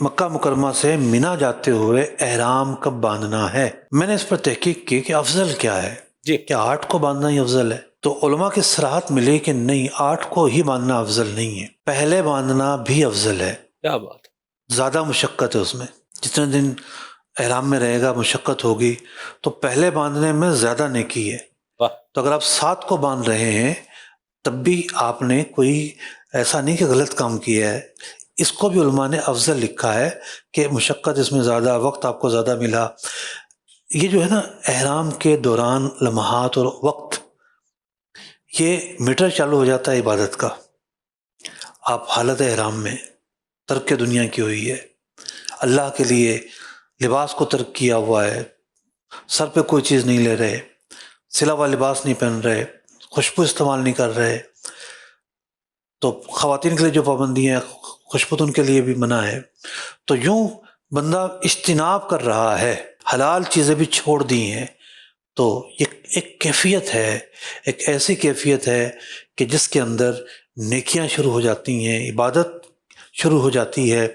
مکہ مکرمہ سے مینا جاتے ہوئے احرام کب باندھنا ہے؟ میں نے اس پر تحقیق کی کہ افضل کیا ہے، جی کیا 8 کو باندھنا ہی افضل ہے؟ تو علماء کی صراحت ملی کہ نہیں، 8 کو ہی باندھنا افضل نہیں ہے، پہلے باندھنا بھی افضل ہے۔ کیا بات ہے، زیادہ مشقت ہے اس میں، جتنے دن احرام میں رہے گا مشقت ہوگی، تو پہلے باندھنے میں زیادہ نیکی ہے۔ واہ، تو اگر آپ 7 کو باندھ رہے ہیں تب بھی آپ نے کوئی ایسا نہیں کہ غلط کام کیا ہے، اس کو بھی علماء نے افضل لکھا ہے کہ مشقت اس میں زیادہ، وقت آپ کو زیادہ ملا۔ یہ جو ہے نا احرام کے دوران لمحات اور وقت، یہ میٹر چالو ہو جاتا ہے عبادت کا۔ آپ حالت احرام میں ترک دنیا کی ہوئی ہے، اللہ کے لیے لباس کو ترک کیا ہوا ہے، سر پہ کوئی چیز نہیں لے رہے، سلا ہوا لباس نہیں پہن رہے، خوشبو استعمال نہیں کر رہے، تو خواتین کے لیے جو پابندیاں ہیں خوشبو ان کے لیے بھی منع ہے۔ تو یوں بندہ اجتناب کر رہا ہے، حلال چیزیں بھی چھوڑ دی ہیں، تو یہ ایک کیفیت ہے، ایک ایسی کیفیت ہے کہ جس کے اندر نیکیاں شروع ہو جاتی ہیں، عبادت شروع ہو جاتی ہے۔